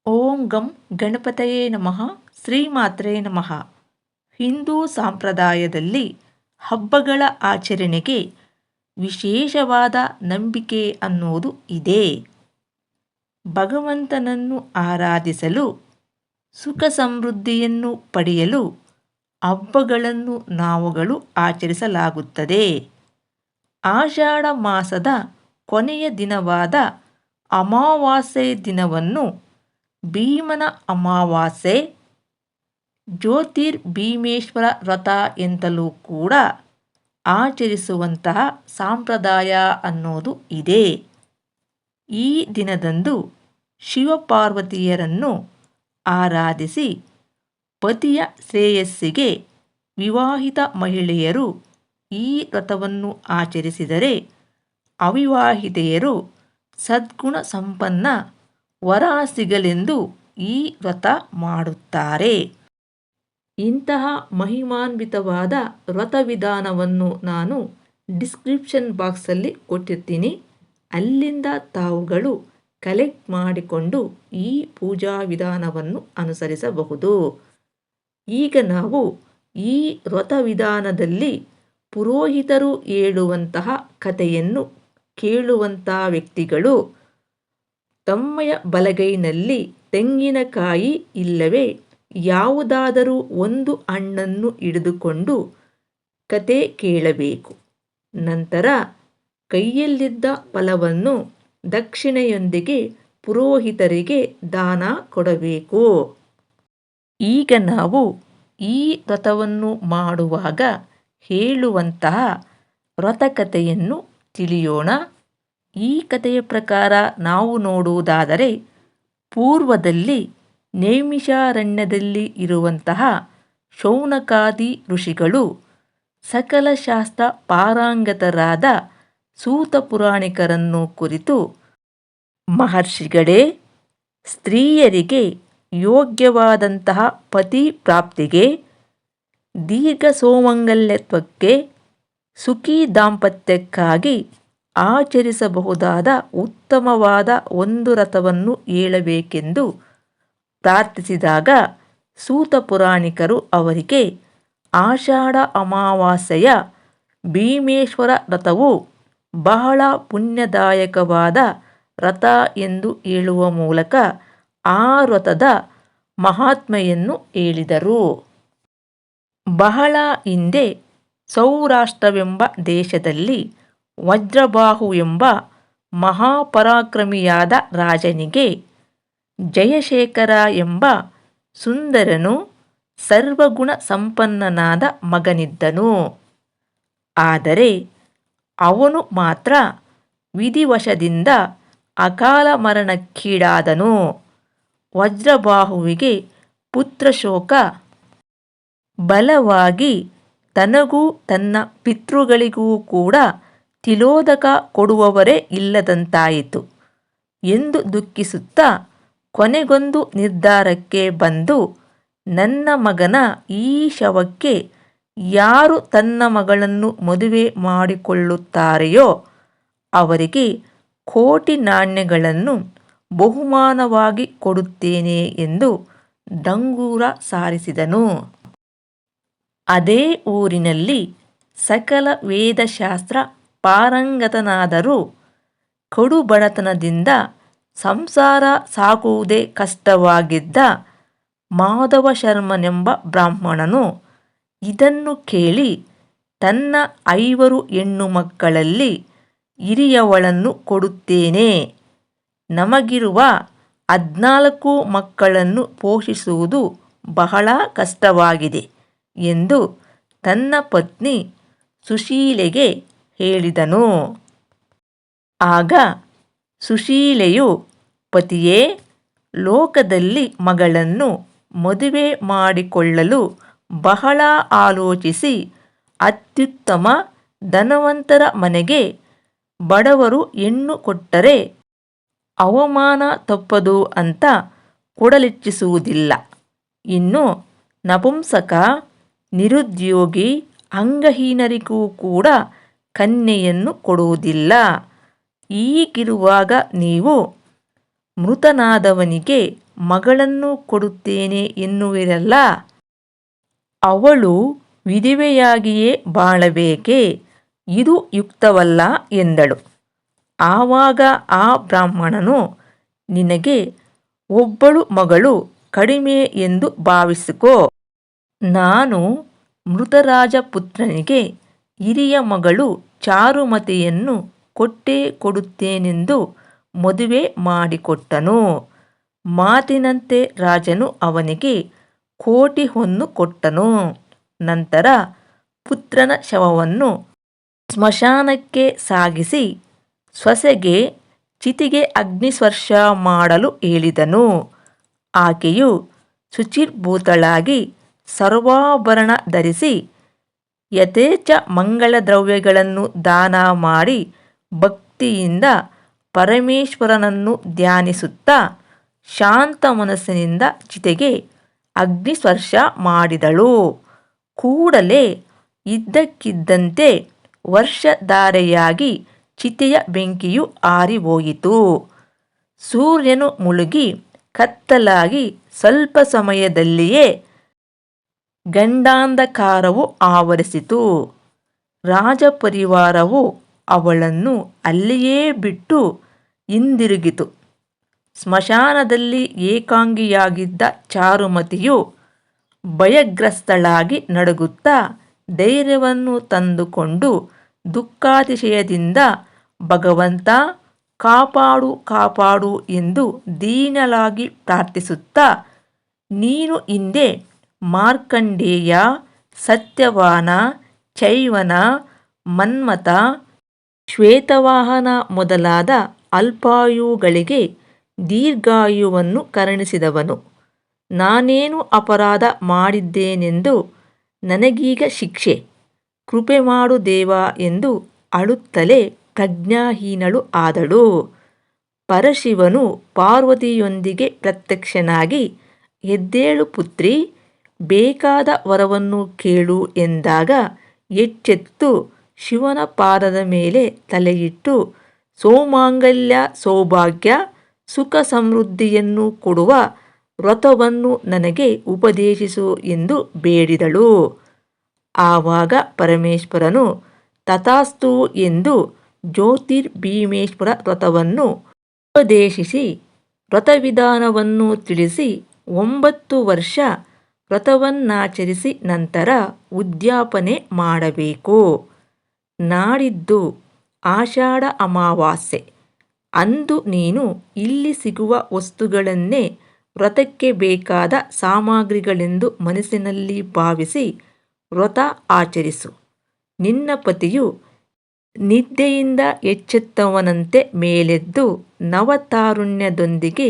ಓಂ ಗಂ ಗಣಪತಯೇ ನಮಃ ಶ್ರೀಮಾತ್ರೇ ನಮಃ. ಹಿಂದೂ ಸಂಪ್ರದಾಯದಲ್ಲಿ ಹಬ್ಬಗಳ ಆಚರಣೆಗೆ ವಿಶೇಷವಾದ ನಂಬಿಕೆ ಅನ್ನೋದು ಇದೆ. ಭಗವಂತನನ್ನು ಆರಾಧಿಸಲು, ಸುಖ ಸಮೃದ್ಧಿಯನ್ನು ಪಡೆಯಲು ಹಬ್ಬಗಳನ್ನು ನಾವುಗಳು ಆಚರಿಸಲಾಗುತ್ತದೆ. ಆಷಾಢ ಮಾಸದ ಕೊನೆಯ ದಿನವಾದ ಅಮಾವಾಸ್ಯೆ ದಿನವನ್ನು ಭೀಮನ ಅಮಾವಾಸ್ಯೆ, ಜ್ಯೋತಿರ್ಭೀಮೇಶ್ವರ ವ್ರತ ಎಂತಲೂ ಕೂಡ ಆಚರಿಸುವಂತಹ ಸಂಪ್ರದಾಯ ಅನ್ನೋದು ಇದೆ. ಈ ದಿನದಂದು ಶಿವಪಾರ್ವತಿಯರನ್ನು ಆರಾಧಿಸಿ ಪತಿಯ ಶ್ರೇಯಸ್ಸಿಗೆ ವಿವಾಹಿತ ಮಹಿಳೆಯರು ಈ ವ್ರತವನ್ನು ಆಚರಿಸಿದರೆ, ಅವಿವಾಹಿತೆಯರು ಸದ್ಗುಣ ಸಂಪನ್ನ ವರ ಸಿಗಲೆಂದು ಈ ವ್ರತ ಮಾಡುತ್ತಾರೆ. ಇಂತಹ ಮಹಿಮಾನ್ವಿತವಾದ ವ್ರತ ವಿಧಾನವನ್ನು ನಾನು ಡಿಸ್ಕ್ರಿಪ್ಷನ್ ಬಾಕ್ಸಲ್ಲಿ ಕೊಟ್ಟಿರ್ತೀನಿ. ಅಲ್ಲಿಂದ ತಾವುಗಳು ಕಲೆಕ್ಟ್ ಮಾಡಿಕೊಂಡು ಈ ಪೂಜಾ ವಿಧಾನವನ್ನು ಅನುಸರಿಸಬಹುದು. ಈಗ ನಾವು ಈ ವ್ರತ ವಿಧಾನದಲ್ಲಿ ಪುರೋಹಿತರು ಹೇಳುವಂತಹ ಕಥೆಯನ್ನು ಕೇಳುವಂತಹ ವ್ಯಕ್ತಿಗಳು ತಮ್ಮಯ ಬಲಗೈನಲ್ಲಿ ತೆಂಗಿನಕಾಯಿ ಇಲ್ಲವೇ ಯಾವುದಾದರೂ ಒಂದು ಹಣ್ಣನ್ನು ಹಿಡಿದುಕೊಂಡು ಕತೆ ಕೇಳಬೇಕು. ನಂತರ ಕೈಯಲ್ಲಿದ್ದ ಫಲವನ್ನು ದಕ್ಷಿಣೆಯೊಂದಿಗೆ ಪುರೋಹಿತರಿಗೆ ದಾನ ಕೊಡಬೇಕು. ಈಗ ನಾವು ಈ ವ್ರತವನ್ನು ಮಾಡುವಾಗ ಹೇಳುವಂತಹ ವ್ರತಕಥೆಯನ್ನು ತಿಳಿಯೋಣ. ಈ ಕಥೆಯ ಪ್ರಕಾರ ನಾವು ನೋಡುವುದಾದರೆ, ಪೂರ್ವದಲ್ಲಿ ನೈಮಿಷಾರಣ್ಯದಲ್ಲಿ ಇರುವಂತಹ ಶೌನಕಾದಿ ಋಷಿಗಳು ಸಕಲ ಶಾಸ್ತ್ರ ಪಾರಂಗತರಾದ ಸೂತ ಪುರಾಣಿಕರನ್ನು ಕುರಿತು, ಮಹರ್ಷಿಗಳೇ, ಸ್ತ್ರೀಯರಿಗೆ ಯೋಗ್ಯವಾದಂತಹ ಪತಿ ಪ್ರಾಪ್ತಿಗೆ, ದೀರ್ಘ ಸೌಮಂಗಲ್ಯತ್ವಕ್ಕೆ, ಸುಖಿ ದಾಂಪತ್ಯಕ್ಕಾಗಿ ಆಚರಿಸಬಹುದಾದ ಉತ್ತಮವಾದ ಒಂದು ವ್ರತವನ್ನು ಹೇಳಬೇಕೆಂದು ಪ್ರಾರ್ಥಿಸಿದಾಗ, ಸೂತ ಪುರಾಣಿಕರು ಅವರಿಗೆ ಆಷಾಢ ಅಮಾವಾಸ್ಯೆಯ ಭೀಮೇಶ್ವರ ವ್ರತವು ಬಹಳ ಪುಣ್ಯದಾಯಕವಾದ ವ್ರತ ಎಂದು ಹೇಳುವ ಮೂಲಕ ಆ ವ್ರತದ ಮಹಾತ್ಮೆಯನ್ನು ಹೇಳಿದರು. ಬಹಳ ಹಿಂದೆ ಸೌರಾಷ್ಟ್ರವೆಂಬ ದೇಶದಲ್ಲಿ ವಜ್ರಬಾಹು ಎಂಬ ಮಹಾಪರಾಕ್ರಮಿಯಾದ ರಾಜನಿಗೆ ಜಯಶೇಖರ ಎಂಬ ಸುಂದರನು ಸರ್ವಗುಣ ಸಂಪನ್ನನಾದ ಮಗನಿದ್ದನು. ಆದರೆ ಅವನು ಮಾತ್ರ ವಿಧಿವಶದಿಂದ ಅಕಾಲ ಮರಣಕ್ಕೀಡಾದನು. ವಜ್ರಬಾಹುವಿಗೆ ಪುತ್ರಶೋಕ ಬಲವಾಗಿ ತನಗೂ ತನ್ನ ಪಿತೃಗಳಿಗೂ ಕೂಡ ತಿಲೋದಕ ಕೊಡುವವರೇ ಇಲ್ಲದಂತಾಯಿತು ಎಂದು ದುಃಖಿಸುತ್ತಾ ಕೊನೆಗೊಂದು ನಿರ್ಧಾರಕ್ಕೆ ಬಂದು, ನನ್ನ ಮಗನ ಈ ಶವಕ್ಕೆ ಯಾರು ತನ್ನ ಮಗಳನ್ನು ಮದುವೆ ಮಾಡಿಕೊಳ್ಳುತ್ತಾರೆಯೋ ಅವರಿಗೆ ಕೋಟಿ ನಾಣ್ಯಗಳನ್ನು ಬಹುಮಾನವಾಗಿ ಕೊಡುತ್ತೇನೆ ಎಂದು ಡಂಗೂರ ಸಾರಿಸಿದನು. ಅದೇ ಊರಿನಲ್ಲಿ ಸಕಲ ವೇದಶಾಸ್ತ್ರ ಪಾರಂಗತನಾದರೂ ಕಡುಬಡತನದಿಂದ ಸಂಸಾರ ಸಾಕುವುದೇ ಕಷ್ಟವಾಗಿದ್ದ ಮಾಧವ ಶರ್ಮನೆಂಬ ಬ್ರಾಹ್ಮಣನು ಇದನ್ನು ಕೇಳಿ, ತನ್ನ 5 ಹೆಣ್ಣು ಮಕ್ಕಳಲ್ಲಿ ಹಿರಿಯವಳನ್ನು ಕೊಡುತ್ತೇನೆ, ನಮಗಿರುವ 14 ಮಕ್ಕಳನ್ನು ಪೋಷಿಸುವುದು ಬಹಳ ಕಷ್ಟವಾಗಿದೆ ಎಂದು ತನ್ನ ಪತ್ನಿ ಸುಶೀಲೆಗೆ ಹೇಳಿದನು. ಆಗ ಸುಶೀಲೆಯು, ಪತಿಯೇ, ಲೋಕದಲ್ಲಿ ಮಗಳನ್ನು ಮದುವೆ ಮಾಡಿಕೊಳ್ಳಲು ಬಹಳ ಆಲೋಚಿಸಿ ಅತ್ಯುತ್ತಮ ಧನವಂತರ ಮನೆಗೆ ಬಡವರು ಹೆಣ್ಣು ಕೊಟ್ಟರೆ ಅವಮಾನ ತಪ್ಪದು ಅಂತ ಕೊಡಲಿಚ್ಛಿಸುವುದಿಲ್ಲ. ಇನ್ನು ನಪುಂಸಕ, ನಿರುದ್ಯೋಗಿ, ಅಂಗಹೀನರಿಗೂ ಕೂಡ ಕನ್ಯೆಯನ್ನು ಕೊಡುವುದಿಲ್ಲ. ಹೀಗಿರುವಾಗ ನೀವು ಮೃತನಾದವನಿಗೆ ಮಗಳನ್ನು ಕೊಡುತ್ತೇನೆ ಎನ್ನುವಿರಲ್ಲ, ಅವಳು ವಿಧವೆಯಾಗಿಯೇ ಬಾಳಬೇಕೇ? ಇದು ಯುಕ್ತವಲ್ಲ ಎಂದಳು. ಆವಾಗ ಆ ಬ್ರಾಹ್ಮಣನು, ನಿನಗೆ ಒಬ್ಬಳು ಮಗಳು ಕಡಿಮೆ ಎಂದು ಭಾವಿಸಿಕೋ. ನಾನು ಮೃತರಾಜಪುತ್ರನಿಗೆ ಹಿರಿಯ ಮಗಳು ಚಾರುಮತಿಯನ್ನು ಕೊಟ್ಟೇ ಕೊಡುತ್ತೇನೆಂದು ಮದುವೆ ಮಾಡಿಕೊಟ್ಟನು. ಮಾತಿನಂತೆ ರಾಜನು ಅವನಿಗೆ 1,000,000 ಹೊನ್ನು ಕೊಟ್ಟನು. ನಂತರ ಪುತ್ರನ ಶವವನ್ನು ಸ್ಮಶಾನಕ್ಕೆ ಸಾಗಿಸಿ ಸೊಸೆಗೆ ಚಿತೆಗೆ ಅಗ್ನಿಸ್ಪರ್ಶ ಮಾಡಲು ಹೇಳಿದನು. ಆಕೆಯು ಶುಚಿರ್ಭೂತಳಾಗಿ ಸರ್ವಾಭರಣ ಧರಿಸಿ ಯಥೇಚ್ಛ ಮಂಗಳ ದ್ರವ್ಯಗಳನ್ನು ದಾನ ಮಾಡಿ ಭಕ್ತಿಯಿಂದ ಪರಮೇಶ್ವರನನ್ನು ಧ್ಯಾನಿಸುತ್ತಾ ಶಾಂತ ಮನಸ್ಸಿನಿಂದ ಚಿತೆಗೆ ಅಗ್ನಿಸ್ಪರ್ಶ ಮಾಡಿದಳು. ಕೂಡಲೇ ಇದ್ದಕ್ಕಿದ್ದಂತೆ ವರ್ಷಧಾರೆಯಾಗಿ ಚಿತೆಯ ಬೆಂಕಿಯು ಆರಿಹೋಯಿತು. ಸೂರ್ಯನು ಮುಳುಗಿ ಕತ್ತಲಾಗಿ ಸ್ವಲ್ಪ ಸಮಯದಲ್ಲಿಯೇ ಗಂಡಾಂಧಕಾರವು ಆವರಿಸಿತು. ರಾಜಪರಿವಾರವು ಅವಳನ್ನು ಅಲ್ಲಿಯೇ ಬಿಟ್ಟು ಹಿಂದಿರುಗಿತು. ಸ್ಮಶಾನದಲ್ಲಿ ಏಕಾಂಗಿಯಾಗಿದ್ದ ಚಾರುಮತಿಯು ಭಯಗ್ರಸ್ತಳಾಗಿ ನಡುಗುತ್ತಾ ಧೈರ್ಯವನ್ನು ತಂದುಕೊಂಡು ದುಃಖಾತಿಶಯದಿಂದ ಭಗವಂತ ಕಾಪಾಡು ಕಾಪಾಡು ಎಂದು ದೀನಳಾಗಿ ಪ್ರಾರ್ಥಿಸುತ್ತಾ, ನೀನು ಹಿಂದೆ ಮಾರ್ಕಂಡೇಯ, ಸತ್ಯವಾನ, ಚೈವನ, ಮನ್ಮಥ, ಶ್ವೇತವಾಹನ ಮೊದಲಾದ ಅಲ್ಪಾಯುಗಳಿಗೆ ದೀರ್ಘಾಯುವನ್ನು ಕರುಣಿಸಿದವನು. ನಾನೇನು ಅಪರಾಧ ಮಾಡಿದ್ದೇನೆಂದು ನನಗೀಗ ಶಿಕ್ಷೆ? ಕೃಪೆ ಮಾಡು ದೇವ ಎಂದು ಅಳುತ್ತಲೇ ಪ್ರಜ್ಞಾಹೀನಳು ಆದಳು. ಪರಶಿವನು ಪಾರ್ವತಿಯೊಂದಿಗೆ ಪ್ರತ್ಯಕ್ಷನಾಗಿ, ಎದ್ದೇಳು ಪುತ್ರಿ, ಬೇಕಾದ ವರವನ್ನು ಕೇಳು ಎಂದಾಗ ಎಚ್ಚೆತ್ತು ಶಿವನ ಪಾದದ ಮೇಲೆ ತಲೆಯಿಟ್ಟು, ಸೌಮಾಂಗಲ್ಯ, ಸೌಭಾಗ್ಯ, ಸುಖ ಸಮೃದ್ಧಿಯನ್ನು ಕೊಡುವ ವ್ರತವನ್ನು ನನಗೆ ಉಪದೇಶಿಸು ಎಂದು ಬೇಡಿದಳು. ಆವಾಗ ಪರಮೇಶ್ವರನು ತಥಾಸ್ತು ಎಂದು ಜ್ಯೋತಿರ್ಭೀಮೇಶ್ವರ ವ್ರತವನ್ನು ಉಪದೇಶಿಸಿ ವ್ರತವಿಧಾನವನ್ನು ತಿಳಿಸಿ 9 ವರ್ಷ ವ್ರತವನ್ನಾಚರಿಸಿ ನಂತರ ಉದ್ಯಾಪನೆ ಮಾಡಬೇಕು. ನಾಡಿದ್ದು ಆಷಾಢ ಅಮಾವಾಸ್ಯೆ. ಅಂದು ನೀನು ಇಲ್ಲಿ ಸಿಗುವ ವಸ್ತುಗಳನ್ನೇ ವ್ರತಕ್ಕೆ ಬೇಕಾದ ಸಾಮಗ್ರಿಗಳೆಂದು ಮನಸ್ಸಿನಲ್ಲಿ ಭಾವಿಸಿ ವ್ರತ ಆಚರಿಸು. ನಿನ್ನ ಪತಿಯು ನಿದ್ದೆಯಿಂದ ಎಚ್ಚೆತ್ತವನಂತೆ ಮೇಲೆದ್ದು ನವತಾರುಣ್ಯದೊಂದಿಗೆ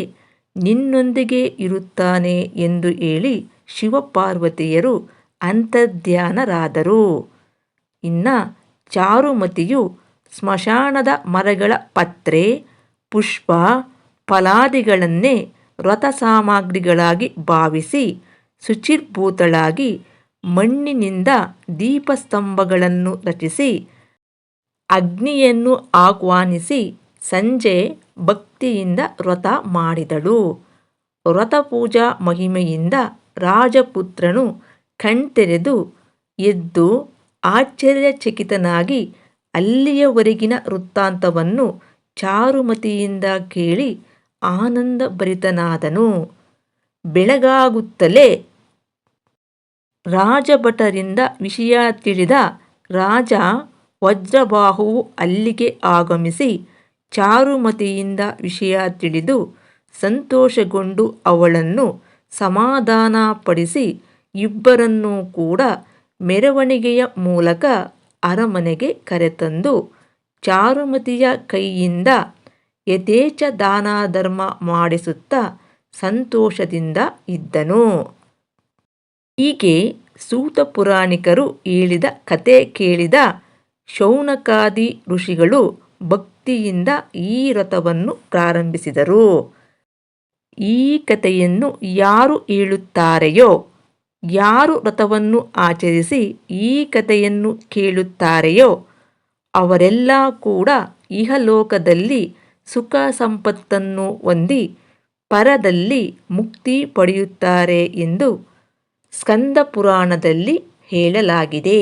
ನಿನ್ನೊಂದಿಗೆ ಇರುತ್ತಾನೆ ಎಂದು ಹೇಳಿ ಶಿವಪಾರ್ವತಿಯರು ಅಂತರ್ಧ್ಯಾನರಾದರು. ಇನ್ನು ಚಾರುಮತಿಯು ಸ್ಮಶಾನದ ಮರಗಳ ಪತ್ರೆ, ಪುಷ್ಪ, ಫಲಾದಿಗಳನ್ನೇ ವ್ರತ ಸಾಮಗ್ರಿಗಳಾಗಿ ಭಾವಿಸಿ ಶುಚಿರ್ಭೂತಳಾಗಿ ಮಣ್ಣಿನಿಂದ ದೀಪಸ್ತಂಭಗಳನ್ನು ರಚಿಸಿ ಅಗ್ನಿಯನ್ನು ಆಹ್ವಾನಿಸಿ ಸಂಜೆ ಭಕ್ತಿಯಿಂದ ವ್ರತ ಮಾಡಿದಳು. ವ್ರತಪೂಜಾ ಮಹಿಮೆಯಿಂದ ರಾಜಪುತ್ರನು ಕಣ್ತೆರೆದು ಎದ್ದು ಆಶ್ಚರ್ಯಚಕಿತನಾಗಿ ಅಲ್ಲಿಯವರೆಗಿನ ವೃತ್ತಾಂತವನ್ನು ಚಾರುಮತಿಯಿಂದ ಕೇಳಿ ಆನಂದಭರಿತನಾದನು. ಬೆಳಗಾಗುತ್ತಲೇ ರಾಜಭಟರಿಂದ ವಿಷಯ ತಿಳಿದ ರಾಜ ವಜ್ರಬಾಹುವು ಅಲ್ಲಿಗೆ ಆಗಮಿಸಿ ಚಾರುಮತಿಯಿಂದ ವಿಷಯ ತಿಳಿದು ಸಂತೋಷಗೊಂಡು ಅವಳನ್ನು ಸಮಾಧಾನಪಡಿಸಿ ಇಬ್ಬರನ್ನೂ ಕೂಡ ಮೆರವಣಿಗೆಯ ಮೂಲಕ ಅರಮನೆಗೆ ಕರೆತಂದು ಚಾರುಮತಿಯ ಕೈಯಿಂದ ಯಥೇಚ್ಛ ದಾನ ಧರ್ಮ ಮಾಡಿಸುತ್ತಾ ಸಂತೋಷದಿಂದ ಇದ್ದನು. ಹೀಗೆ ಸೂತ ಪುರಾಣಿಕರು ಹೇಳಿದ ಕತೆ ಕೇಳಿದ ಶೌನಕಾದಿ ಋಷಿಗಳು ಭಕ್ತಿಯಿಂದ ಈ ವ್ರತವನ್ನು ಪ್ರಾರಂಭಿಸಿದರು. ಈ ಕಥೆಯನ್ನು ಯಾರು ಹೇಳುತ್ತಾರೆಯೋ, ಯಾರು ವ್ರತವನ್ನು ಆಚರಿಸಿ ಈ ಕಥೆಯನ್ನು ಕೇಳುತ್ತಾರೆಯೋ ಅವರೆಲ್ಲ ಕೂಡ ಇಹಲೋಕದಲ್ಲಿ ಸುಖ ಸಂಪತ್ತನ್ನು ಹೊಂದಿ ಪರದಲ್ಲಿ ಮುಕ್ತಿ ಪಡೆಯುತ್ತಾರೆ ಎಂದು ಸ್ಕಂದ ಪುರಾಣದಲ್ಲಿ ಹೇಳಲಾಗಿದೆ.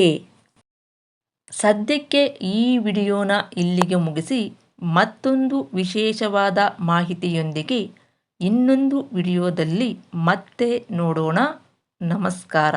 ಸದ್ಯಕ್ಕೆ ಈ ವಿಡಿಯೋನ ಇಲ್ಲಿಗೆ ಮುಗಿಸಿ ಮತ್ತೊಂದು ವಿಶೇಷವಾದ ಮಾಹಿತಿಯೊಂದಿಗೆ ಇನ್ನೊಂದು ವಿಡಿಯೋದಲ್ಲಿ ಮತ್ತೆ ನೋಡೋಣ. ನಮಸ್ಕಾರ.